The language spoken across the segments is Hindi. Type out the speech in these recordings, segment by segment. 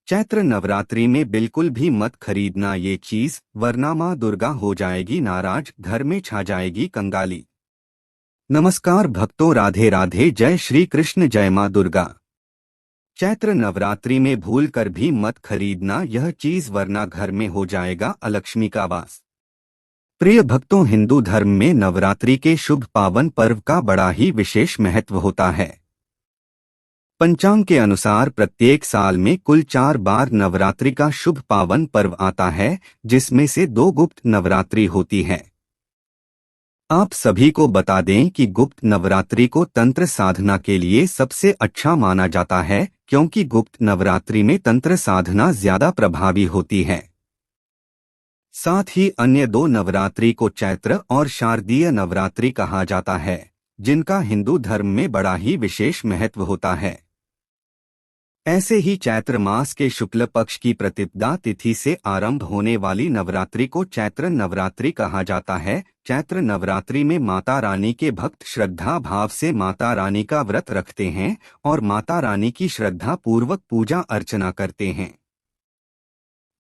चैत्र नवरात्रि में बिल्कुल भी मत खरीदना ये चीज, वरना माँ दुर्गा हो जाएगी नाराज, घर में छा जाएगी कंगाली। नमस्कार भक्तों, राधे राधे, जय श्री कृष्ण, जय माँ दुर्गा। चैत्र नवरात्रि में भूल कर भी मत खरीदना यह चीज, वरना घर में हो जाएगा अलक्ष्मी का वास। प्रिय भक्तों, हिंदू धर्म में नवरात्रि के शुभ पावन पर्व का बड़ा ही विशेष महत्व होता है। पंचांग के अनुसार प्रत्येक साल में कुल 4 बार नवरात्रि का शुभ पावन पर्व आता है, जिसमें से 2 गुप्त नवरात्रि होती है। आप सभी को बता दें कि गुप्त नवरात्रि को तंत्र साधना के लिए सबसे अच्छा माना जाता है, क्योंकि गुप्त नवरात्रि में तंत्र साधना ज्यादा प्रभावी होती है। साथ ही अन्य 2 नवरात्रि को चैत्र और शारदीय नवरात्रि कहा जाता है, जिनका हिंदू धर्म में बड़ा ही विशेष महत्व होता है। ऐसे ही चैत्र मास के शुक्ल पक्ष की प्रतिपदा तिथि से आरंभ होने वाली नवरात्रि को चैत्र नवरात्रि कहा जाता है। चैत्र नवरात्रि में माता रानी के भक्त श्रद्धा भाव से माता रानी का व्रत रखते हैं और माता रानी की श्रद्धा पूर्वक पूजा अर्चना करते हैं,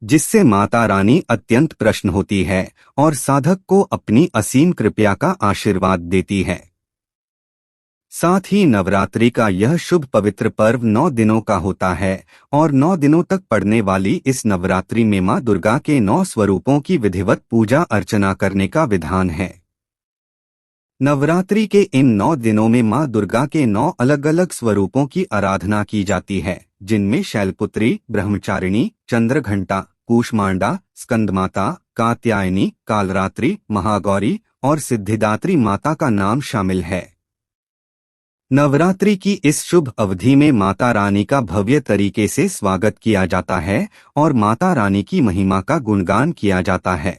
जिससे माता रानी अत्यंत प्रसन्न होती है और साधक को अपनी असीम कृपा का आशीर्वाद देती है। साथ ही नवरात्रि का यह शुभ पवित्र पर्व 9 दिनों का होता है और 9 दिनों तक पड़ने वाली इस नवरात्रि में मां दुर्गा के 9 स्वरूपों की विधिवत पूजा अर्चना करने का विधान है। नवरात्रि के इन 9 दिनों में मां दुर्गा के 9 अलग अलग स्वरूपों की आराधना की जाती है, जिनमें शैलपुत्री, ब्रह्मचारिणी, चंद्रघंटा, कूष्मांडा, स्कंदमाता, कात्यायनी, कालरात्रि, महागौरी और सिद्धिदात्री माता का नाम शामिल है। नवरात्रि की इस शुभ अवधि में माता रानी का भव्य तरीके से स्वागत किया जाता है और माता रानी की महिमा का गुणगान किया जाता है।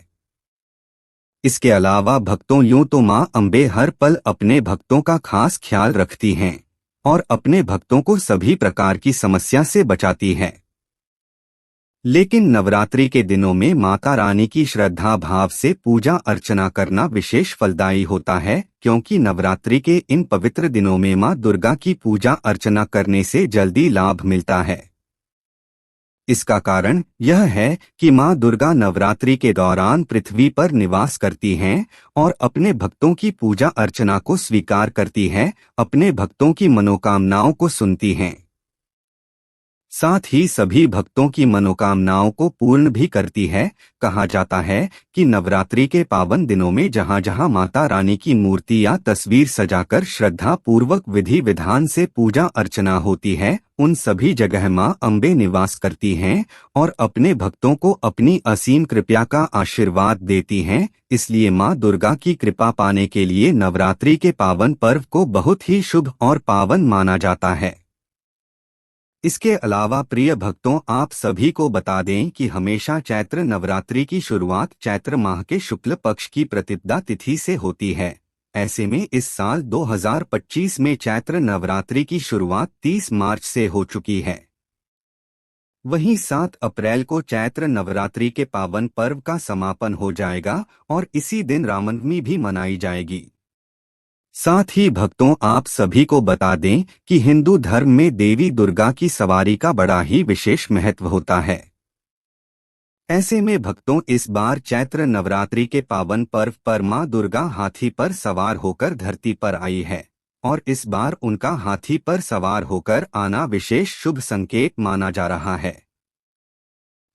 इसके अलावा भक्तों, यूं तो मां अम्बे हर पल अपने भक्तों का खास ख्याल रखती हैं और अपने भक्तों को सभी प्रकार की समस्या से बचाती है। लेकिन नवरात्रि के दिनों में माता रानी की श्रद्धा भाव से पूजा अर्चना करना विशेष फलदायी होता है, क्योंकि नवरात्रि के इन पवित्र दिनों में मां दुर्गा की पूजा अर्चना करने से जल्दी लाभ मिलता है। इसका कारण यह है कि मां दुर्गा नवरात्रि के दौरान पृथ्वी पर निवास करती हैं और अपने भक्तों की पूजा अर्चना को स्वीकार करती है, अपने भक्तों की मनोकामनाओं को सुनती हैं, साथ ही सभी भक्तों की मनोकामनाओं को पूर्ण भी करती है। कहा जाता है कि नवरात्रि के पावन दिनों में जहां जहां माता रानी की मूर्ति या तस्वीर सजाकर श्रद्धा पूर्वक विधि विधान से पूजा अर्चना होती है, उन सभी जगह मां अम्बे निवास करती हैं और अपने भक्तों को अपनी असीम कृपा का आशीर्वाद देती हैं। इसलिए मां दुर्गा की कृपा पाने के लिए नवरात्रि के पावन पर्व को बहुत ही शुभ और पावन माना जाता है। इसके अलावा प्रिय भक्तों, आप सभी को बता दें कि हमेशा चैत्र नवरात्रि की शुरुआत चैत्र माह के शुक्ल पक्ष की प्रतिपदा तिथि से होती है। ऐसे में इस साल 2025 में चैत्र नवरात्रि की शुरुआत 30 मार्च से हो चुकी है। वहीं 7 अप्रैल को चैत्र नवरात्रि के पावन पर्व का समापन हो जाएगा और इसी दिन रामनवमी भी मनाई जाएगी। साथ ही भक्तों, आप सभी को बता दें कि हिंदू धर्म में देवी दुर्गा की सवारी का बड़ा ही विशेष महत्व होता है। ऐसे में भक्तों, इस बार चैत्र नवरात्रि के पावन पर्व पर मां दुर्गा हाथी पर सवार होकर धरती पर आई है और इस बार उनका हाथी पर सवार होकर आना विशेष शुभ संकेत माना जा रहा है,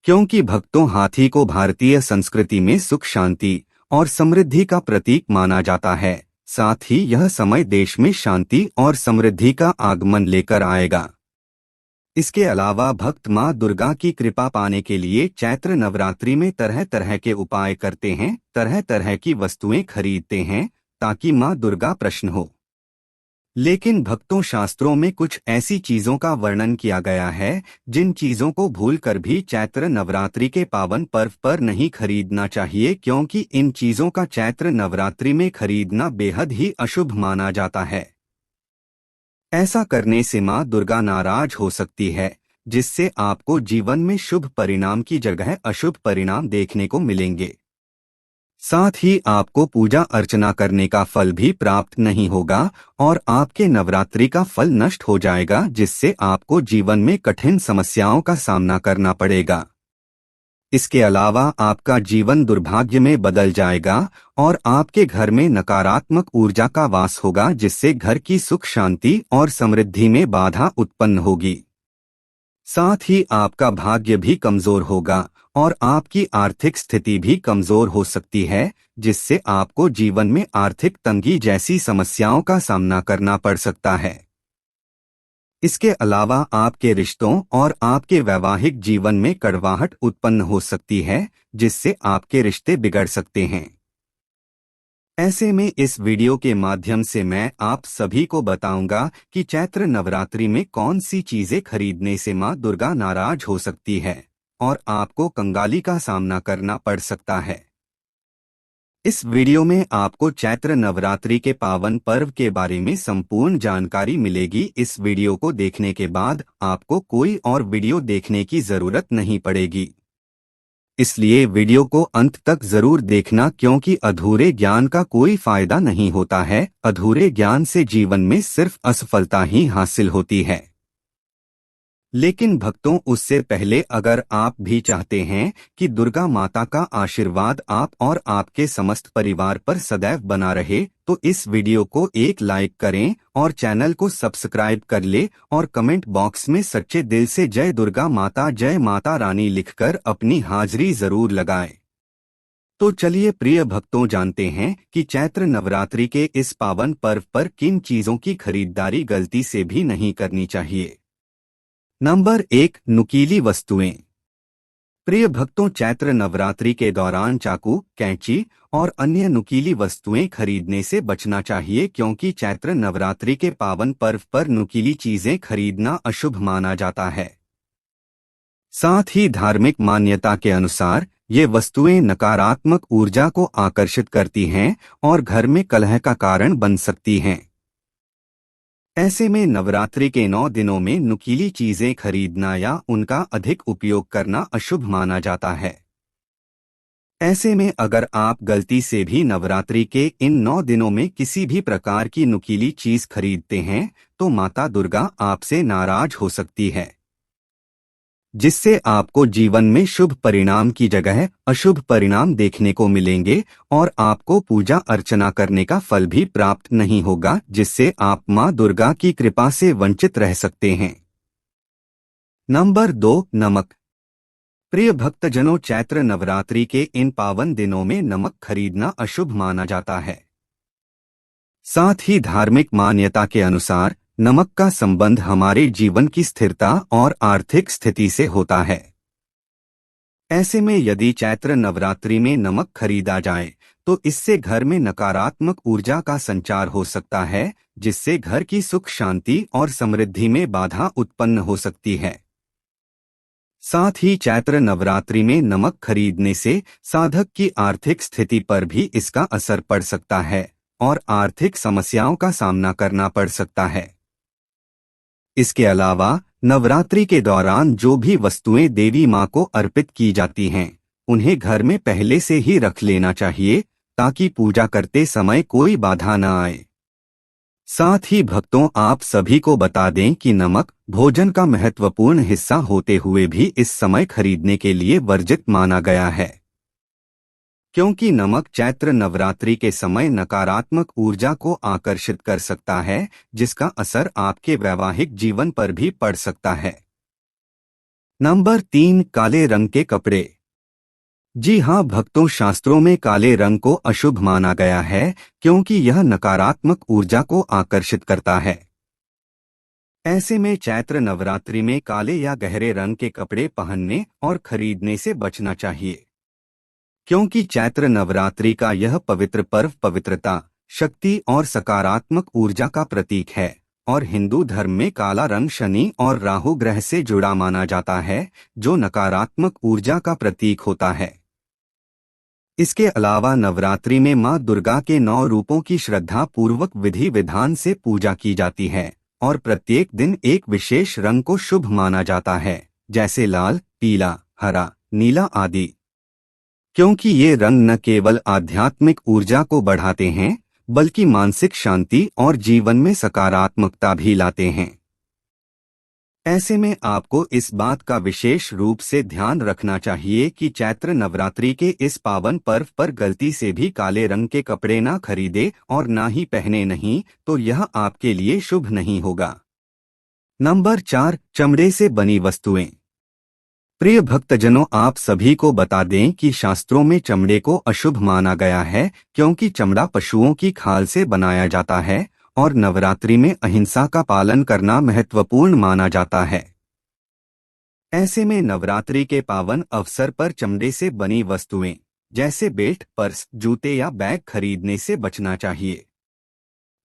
क्योंकि भक्तों, हाथी को भारतीय संस्कृति में सुख, शांति और समृद्धि का प्रतीक माना जाता है। साथ ही यह समय देश में शांति और समृद्धि का आगमन लेकर आएगा। इसके अलावा भक्त मां दुर्गा की कृपा पाने के लिए चैत्र नवरात्रि में तरह तरह के उपाय करते हैं, तरह तरह की वस्तुएं खरीदते हैं ताकि मां दुर्गा प्रसन्न हो। लेकिन भक्तों, शास्त्रों में कुछ ऐसी चीजों का वर्णन किया गया है जिन चीजों को भूलकर भी चैत्र नवरात्रि के पावन पर्व पर नहीं खरीदना चाहिए, क्योंकि इन चीजों का चैत्र नवरात्रि में खरीदना बेहद ही अशुभ माना जाता है। ऐसा करने से मां दुर्गा नाराज हो सकती है, जिससे आपको जीवन में शुभ परिणाम की जगह अशुभ परिणाम देखने को मिलेंगे। साथ ही आपको पूजा अर्चना करने का फल भी प्राप्त नहीं होगा और आपके नवरात्रि का फल नष्ट हो जाएगा, जिससे आपको जीवन में कठिन समस्याओं का सामना करना पड़ेगा। इसके अलावा आपका जीवन दुर्भाग्य में बदल जाएगा और आपके घर में नकारात्मक ऊर्जा का वास होगा, जिससे घर की सुख शांति और समृद्धि में बाधा उत्पन्न होगी। साथ ही आपका भाग्य भी कमजोर होगा और आपकी आर्थिक स्थिति भी कमजोर हो सकती है, जिससे आपको जीवन में आर्थिक तंगी जैसी समस्याओं का सामना करना पड़ सकता है। इसके अलावा आपके रिश्तों और आपके वैवाहिक जीवन में कड़वाहट उत्पन्न हो सकती है, जिससे आपके रिश्ते बिगड़ सकते हैं। ऐसे में इस वीडियो के माध्यम से मैं आप सभी को बताऊंगा कि चैत्र नवरात्रि में कौन सी चीजें खरीदने से मां दुर्गा नाराज हो सकती है और आपको कंगाली का सामना करना पड़ सकता है। इस वीडियो में आपको चैत्र नवरात्रि के पावन पर्व के बारे में संपूर्ण जानकारी मिलेगी। इस वीडियो को देखने के बाद आपको कोई और वीडियो देखने की जरूरत नहीं पड़ेगी, इसलिए वीडियो को अंत तक जरूर देखना, क्योंकि अधूरे ज्ञान का कोई फायदा नहीं होता है। अधूरे ज्ञान से जीवन में सिर्फ असफलता ही हासिल होती है। लेकिन भक्तों, उससे पहले अगर आप भी चाहते हैं कि दुर्गा माता का आशीर्वाद आप और आपके समस्त परिवार पर सदैव बना रहे, तो इस वीडियो को एक लाइक करें और चैनल को सब्सक्राइब कर ले और कमेंट बॉक्स में सच्चे दिल से जय दुर्गा माता, जय माता रानी लिखकर अपनी हाजिरी जरूर लगाएं। तो चलिए प्रिय भक्तों, जानते हैं कि चैत्र नवरात्रि के इस पावन पर्व पर किन चीजों की खरीदारी गलती से भी नहीं करनी चाहिए। नंबर 1, नुकीली वस्तुएं। प्रिय भक्तों, चैत्र नवरात्रि के दौरान चाकू, कैंची और अन्य नुकीली वस्तुएं खरीदने से बचना चाहिए, क्योंकि चैत्र नवरात्रि के पावन पर्व पर नुकीली चीजें खरीदना अशुभ माना जाता है। साथ ही धार्मिक मान्यता के अनुसार ये वस्तुएं नकारात्मक ऊर्जा को आकर्षित करती हैं और घर में कलह का कारण बन सकती हैं। ऐसे में नवरात्रि के 9 दिनों में नुकीली चीजें खरीदना या उनका अधिक उपयोग करना अशुभ माना जाता है। ऐसे में अगर आप गलती से भी नवरात्रि के इन 9 दिनों में किसी भी प्रकार की नुकीली चीज खरीदते हैं, तो माता दुर्गा आपसे नाराज हो सकती है, जिससे आपको जीवन में शुभ परिणाम की जगह अशुभ परिणाम देखने को मिलेंगे और आपको पूजा अर्चना करने का फल भी प्राप्त नहीं होगा, जिससे आप मां दुर्गा की कृपा से वंचित रह सकते हैं। नंबर 2, नमक। प्रिय भक्तजनों, चैत्र नवरात्रि के इन पावन दिनों में नमक खरीदना अशुभ माना जाता है। साथ ही धार्मिक मान्यता के अनुसार नमक का संबंध हमारे जीवन की स्थिरता और आर्थिक स्थिति से होता है। ऐसे में यदि चैत्र नवरात्रि में नमक खरीदा जाए, तो इससे घर में नकारात्मक ऊर्जा का संचार हो सकता है, जिससे घर की सुख शांति और समृद्धि में बाधा उत्पन्न हो सकती है। साथ ही चैत्र नवरात्रि में नमक खरीदने से साधक की आर्थिक स्थिति पर भी इसका असर पड़ सकता है और आर्थिक समस्याओं का सामना करना पड़ सकता है। इसके अलावा नवरात्रि के दौरान जो भी वस्तुएं देवी मां को अर्पित की जाती हैं, उन्हें घर में पहले से ही रख लेना चाहिए, ताकि पूजा करते समय कोई बाधा न आए। साथ ही भक्तों, आप सभी को बता दें कि नमक भोजन का महत्वपूर्ण हिस्सा होते हुए भी इस समय खरीदने के लिए वर्जित माना गया है, क्योंकि नमक चैत्र नवरात्रि के समय नकारात्मक ऊर्जा को आकर्षित कर सकता है, जिसका असर आपके वैवाहिक जीवन पर भी पड़ सकता है। नंबर 3, काले रंग के कपड़े। जी हाँ भक्तों, शास्त्रों में काले रंग को अशुभ माना गया है, क्योंकि यह नकारात्मक ऊर्जा को आकर्षित करता है। ऐसे में चैत्र नवरात्रि में काले या गहरे रंग के कपड़े पहनने और खरीदने से बचना चाहिए, क्योंकि चैत्र नवरात्रि का यह पवित्र पर्व पवित्रता, शक्ति और सकारात्मक ऊर्जा का प्रतीक है और हिंदू धर्म में काला रंग शनि और राहु ग्रह से जुड़ा माना जाता है, जो नकारात्मक ऊर्जा का प्रतीक होता है। इसके अलावा नवरात्रि में मां दुर्गा के 9 रूपों की श्रद्धा पूर्वक विधि विधान से पूजा की जाती है और प्रत्येक दिन एक विशेष रंग को शुभ माना जाता है, जैसे लाल, पीला, हरा, नीला आदि। क्योंकि ये रंग न केवल आध्यात्मिक ऊर्जा को बढ़ाते हैं, बल्कि मानसिक शांति और जीवन में सकारात्मकता भी लाते हैं। ऐसे में आपको इस बात का विशेष रूप से ध्यान रखना चाहिए कि चैत्र नवरात्रि के इस पावन पर्व पर गलती से भी काले रंग के कपड़े ना खरीदे और ना ही पहने, नहीं तो यह आपके लिए शुभ नहीं होगा। नंबर 4, चमड़े से बनी वस्तुएं। प्रिय भक्तजनों, आप सभी को बता दें कि शास्त्रों में चमड़े को अशुभ माना गया है, क्योंकि चमड़ा पशुओं की खाल से बनाया जाता है और नवरात्रि में अहिंसा का पालन करना महत्वपूर्ण माना जाता है। ऐसे में नवरात्रि के पावन अवसर पर चमड़े से बनी वस्तुएं जैसे बेल्ट, पर्स, जूते या बैग खरीदने से बचना चाहिए।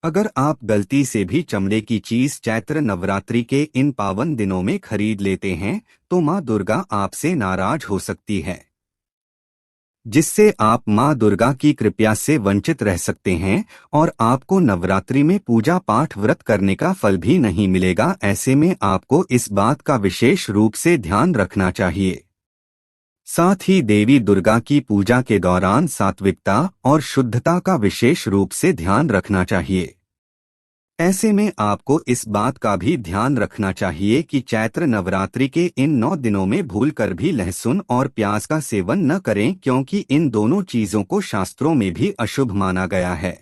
अगर आप गलती से भी चमड़े की चीज चैत्र नवरात्रि के इन पावन दिनों में खरीद लेते हैं, तो माँ दुर्गा आपसे नाराज हो सकती है, जिससे आप माँ दुर्गा की कृपा से वंचित रह सकते हैं और आपको नवरात्रि में पूजा पाठ व्रत करने का फल भी नहीं मिलेगा। ऐसे में आपको इस बात का विशेष रूप से ध्यान रखना चाहिए। साथ ही देवी दुर्गा की पूजा के दौरान सात्विकता और शुद्धता का विशेष रूप से ध्यान रखना चाहिए। ऐसे में आपको इस बात का भी ध्यान रखना चाहिए कि चैत्र नवरात्रि के इन 9 दिनों में भूलकर भी लहसुन और प्याज का सेवन न करें, क्योंकि इन दोनों चीजों को शास्त्रों में भी अशुभ माना गया है।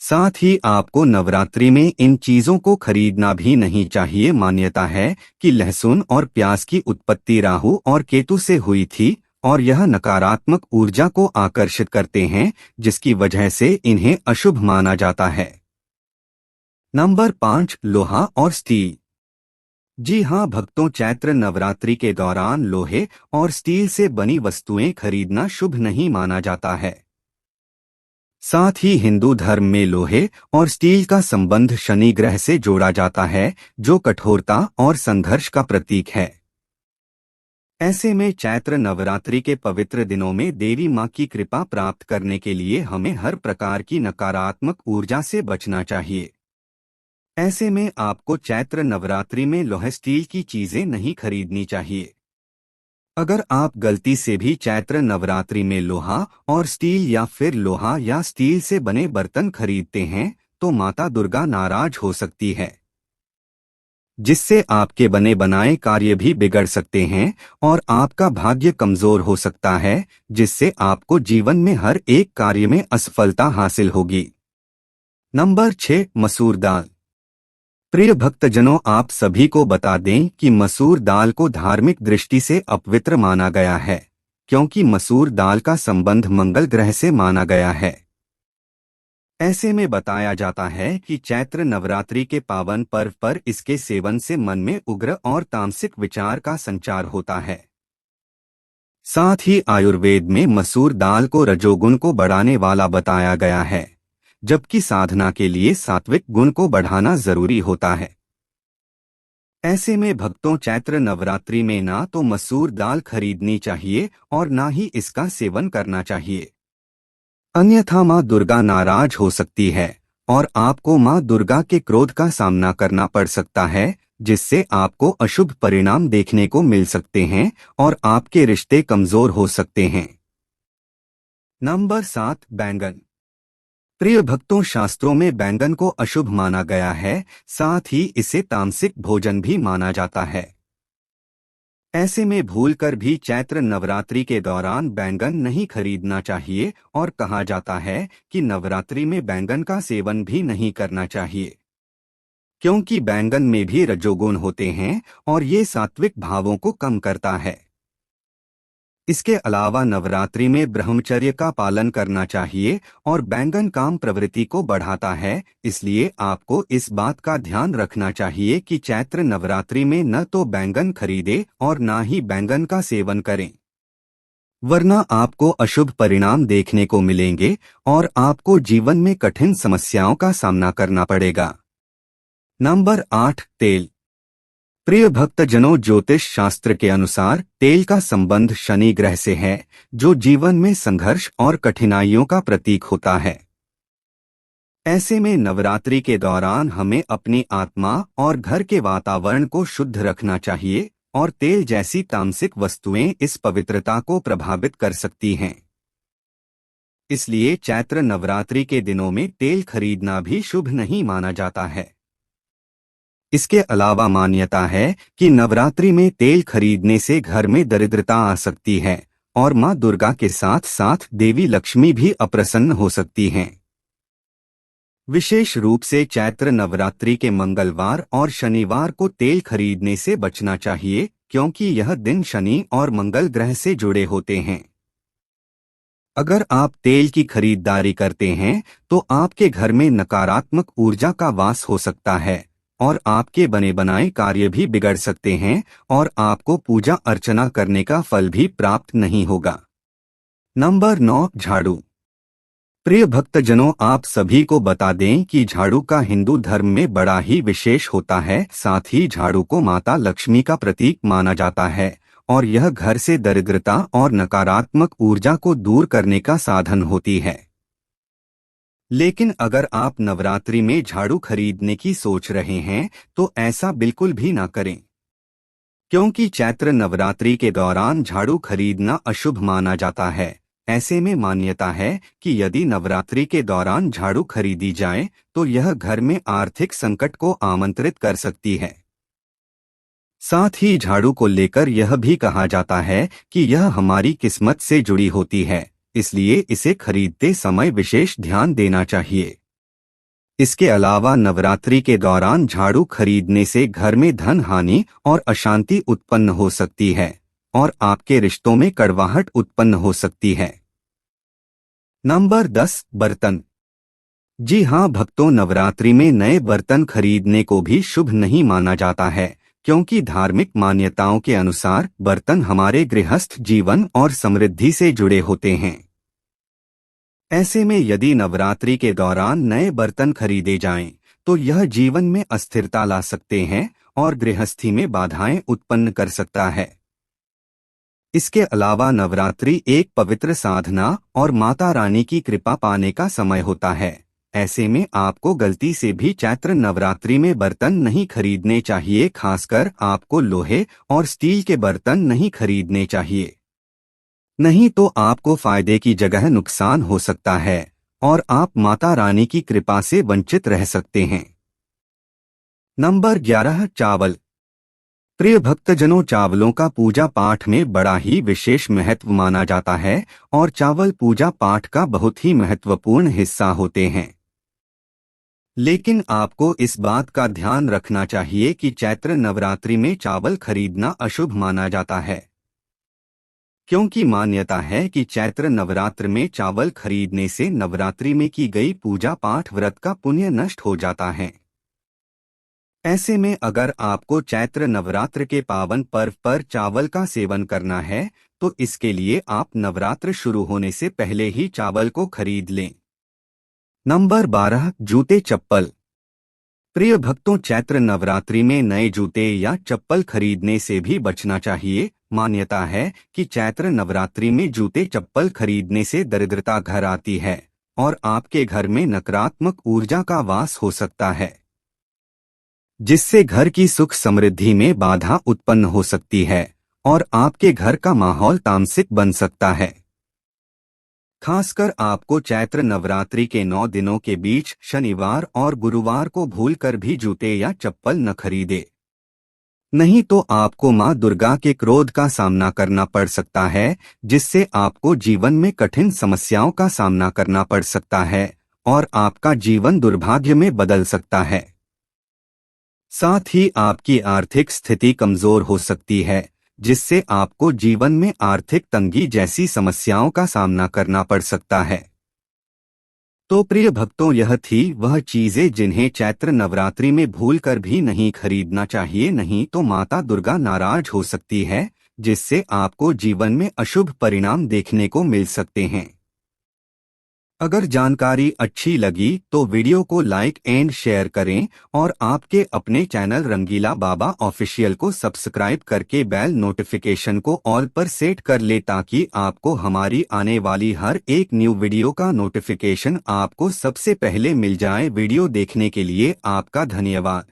साथ ही आपको नवरात्रि में इन चीजों को खरीदना भी नहीं चाहिए। मान्यता है कि लहसुन और प्याज की उत्पत्ति राहु और केतु से हुई थी और यह नकारात्मक ऊर्जा को आकर्षित करते हैं, जिसकी वजह से इन्हें अशुभ माना जाता है। नंबर 5, लोहा और स्टील। जी हाँ भक्तों, चैत्र नवरात्रि के दौरान लोहे और स्टील से बनी वस्तुएं खरीदना शुभ नहीं माना जाता है। साथ ही हिंदू धर्म में लोहे और स्टील का संबंध शनि ग्रह से जोड़ा जाता है, जो कठोरता और संघर्ष का प्रतीक है। ऐसे में चैत्र नवरात्रि के पवित्र दिनों में देवी माँ की कृपा प्राप्त करने के लिए हमें हर प्रकार की नकारात्मक ऊर्जा से बचना चाहिए। ऐसे में आपको चैत्र नवरात्रि में लोहे स्टील की चीजें नहीं खरीदनी चाहिए। अगर आप गलती से भी चैत्र नवरात्रि में लोहा और स्टील या फिर लोहा या स्टील से बने बर्तन खरीदते हैं, तो माता दुर्गा नाराज हो सकती है, जिससे आपके बने बनाए कार्य भी बिगड़ सकते हैं और आपका भाग्य कमजोर हो सकता है, जिससे आपको जीवन में हर एक कार्य में असफलता हासिल होगी। नंबर 6, मसूर दाल। प्रिय भक्तजनों, आप सभी को बता दें कि मसूर दाल को धार्मिक दृष्टि से अपवित्र माना गया है, क्योंकि मसूर दाल का संबंध मंगल ग्रह से माना गया है। ऐसे में बताया जाता है कि चैत्र नवरात्रि के पावन पर्व पर इसके सेवन से मन में उग्र और तामसिक विचार का संचार होता है। साथ ही आयुर्वेद में मसूर दाल को रजोगुण को बढ़ाने वाला बताया गया है, जबकि साधना के लिए सात्विक गुण को बढ़ाना जरूरी होता है। ऐसे में भक्तों, चैत्र नवरात्रि में ना तो मसूर दाल खरीदनी चाहिए और ना ही इसका सेवन करना चाहिए, अन्यथा माँ दुर्गा नाराज हो सकती है और आपको माँ दुर्गा के क्रोध का सामना करना पड़ सकता है, जिससे आपको अशुभ परिणाम देखने को मिल सकते हैं और आपके रिश्ते कमजोर हो सकते हैं। नंबर 7, बैंगन। प्रिय भक्तों, शास्त्रों में बैंगन को अशुभ माना गया है, साथ ही इसे तामसिक भोजन भी माना जाता है। ऐसे में भूलकर भी चैत्र नवरात्रि के दौरान बैंगन नहीं खरीदना चाहिए और कहा जाता है कि नवरात्रि में बैंगन का सेवन भी नहीं करना चाहिए, क्योंकि बैंगन में भी रजोगुण होते हैं और ये सात्विक भावों को कम करता है। इसके अलावा नवरात्रि में ब्रह्मचर्य का पालन करना चाहिए और बैंगन काम प्रवृत्ति को बढ़ाता है, इसलिए आपको इस बात का ध्यान रखना चाहिए कि चैत्र नवरात्रि में न तो बैंगन खरीदे और ना ही बैंगन का सेवन करें, वरना आपको अशुभ परिणाम देखने को मिलेंगे और आपको जीवन में कठिन समस्याओं का सामना करना पड़ेगा। नंबर 8, तेल। प्रिय भक्तजनों, ज्योतिष शास्त्र के अनुसार तेल का संबंध शनि ग्रह से है, जो जीवन में संघर्ष और कठिनाइयों का प्रतीक होता है। ऐसे में नवरात्रि के दौरान हमें अपनी आत्मा और घर के वातावरण को शुद्ध रखना चाहिए और तेल जैसी तामसिक वस्तुएं इस पवित्रता को प्रभावित कर सकती हैं। इसलिए चैत्र नवरात्रि के दिनों में तेल खरीदना भी शुभ नहीं माना जाता है। इसके अलावा मान्यता है कि नवरात्रि में तेल खरीदने से घर में दरिद्रता आ सकती है और मां दुर्गा के साथ साथ देवी लक्ष्मी भी अप्रसन्न हो सकती हैं। विशेष रूप से चैत्र नवरात्रि के मंगलवार और शनिवार को तेल खरीदने से बचना चाहिए, क्योंकि यह दिन शनि और मंगल ग्रह से जुड़े होते हैं। अगर आप तेल की खरीदारी करते हैं तो आपके घर में नकारात्मक ऊर्जा का वास हो सकता है और आपके बने बनाए कार्य भी बिगड़ सकते हैं और आपको पूजा अर्चना करने का फल भी प्राप्त नहीं होगा। नंबर 9, झाड़ू। प्रिय भक्तजनों, आप सभी को बता दें कि झाड़ू का हिंदू धर्म में बड़ा ही विशेष होता है। साथ ही झाड़ू को माता लक्ष्मी का प्रतीक माना जाता है और यह घर से दरिद्रता और नकारात्मक ऊर्जा को दूर करने का साधन होती है। लेकिन अगर आप नवरात्रि में झाड़ू खरीदने की सोच रहे हैं तो ऐसा बिल्कुल भी ना करें, क्योंकि चैत्र नवरात्रि के दौरान झाड़ू खरीदना अशुभ माना जाता है। ऐसे में मान्यता है कि यदि नवरात्रि के दौरान झाड़ू खरीदी जाए तो यह घर में आर्थिक संकट को आमंत्रित कर सकती है। साथ ही झाड़ू को लेकर यह भी कहा जाता है कि यह हमारी किस्मत से जुड़ी होती है, इसलिए इसे खरीदते समय विशेष ध्यान देना चाहिए। इसके अलावा नवरात्रि के दौरान झाड़ू खरीदने से घर में धन हानि और अशांति उत्पन्न हो सकती है और आपके रिश्तों में कड़वाहट उत्पन्न हो सकती है। नंबर 10, बर्तन। जी हाँ भक्तों, नवरात्रि में नए बर्तन खरीदने को भी शुभ नहीं माना जाता है, क्योंकि धार्मिक मान्यताओं के अनुसार बर्तन हमारे गृहस्थ जीवन और समृद्धि से जुड़े होते हैं। ऐसे में यदि नवरात्रि के दौरान नए बर्तन खरीदे जाएं, तो यह जीवन में अस्थिरता ला सकते हैं और गृहस्थी में बाधाएं उत्पन्न कर सकता है। इसके अलावा नवरात्रि एक पवित्र साधना और माता रानी की कृपा पाने का समय होता है। ऐसे में आपको गलती से भी चैत्र नवरात्रि में बर्तन नहीं खरीदने चाहिए। खासकर आपको लोहे और स्टील के बर्तन नहीं खरीदने चाहिए, नहीं तो आपको फायदे की जगह नुकसान हो सकता है और आप माता रानी की कृपा से वंचित रह सकते हैं। नंबर 11, चावल। प्रिय भक्तजनों, चावलों का पूजा पाठ में बड़ा ही विशेष महत्व माना जाता है और चावल पूजा पाठ का बहुत ही महत्वपूर्ण हिस्सा होते हैं। लेकिन आपको इस बात का ध्यान रखना चाहिए कि चैत्र नवरात्रि में चावल खरीदना अशुभ माना जाता है, क्योंकि मान्यता है कि चैत्र नवरात्र में चावल खरीदने से नवरात्रि में की गई पूजा पाठ व्रत का पुण्य नष्ट हो जाता है। ऐसे में अगर आपको चैत्र नवरात्र के पावन पर्व पर चावल का सेवन करना है तो इसके लिए आप नवरात्र शुरू होने से पहले ही चावल को खरीद लें। नंबर 12, जूते चप्पल। प्रिय भक्तों, चैत्र नवरात्रि में नए जूते या चप्पल खरीदने से भी बचना चाहिए। मान्यता है कि चैत्र नवरात्रि में जूते चप्पल खरीदने से दरिद्रता घर आती है और आपके घर में नकारात्मक ऊर्जा का वास हो सकता है, जिससे घर की सुख समृद्धि में बाधा उत्पन्न हो सकती है और आपके घर का माहौल तामसिक बन सकता है। खासकर आपको चैत्र नवरात्रि के 9 दिनों के बीच शनिवार और गुरुवार को भूलकर भी जूते या चप्पल न खरीदे, नहीं तो आपको मां दुर्गा के क्रोध का सामना करना पड़ सकता है, जिससे आपको जीवन में कठिन समस्याओं का सामना करना पड़ सकता है और आपका जीवन दुर्भाग्य में बदल सकता है। साथ ही आपकी आर्थिक स्थिति कमजोर हो सकती है, जिससे आपको जीवन में आर्थिक तंगी जैसी समस्याओं का सामना करना पड़ सकता है। तो प्रिय भक्तों, यह थी वह चीजें जिन्हें चैत्र नवरात्रि में भूलकर भी नहीं खरीदना चाहिए, नहीं तो माता दुर्गा नाराज हो सकती है, जिससे आपको जीवन में अशुभ परिणाम देखने को मिल सकते हैं। अगर जानकारी अच्छी लगी तो वीडियो को लाइक एंड शेयर करें और आपके अपने चैनल रंगीला बाबा ऑफिशियल को सब्सक्राइब करके बेल नोटिफिकेशन को ऑल पर सेट कर ले, ताकि आपको हमारी आने वाली हर एक न्यू वीडियो का नोटिफिकेशन आपको सबसे पहले मिल जाए। वीडियो देखने के लिए आपका धन्यवाद।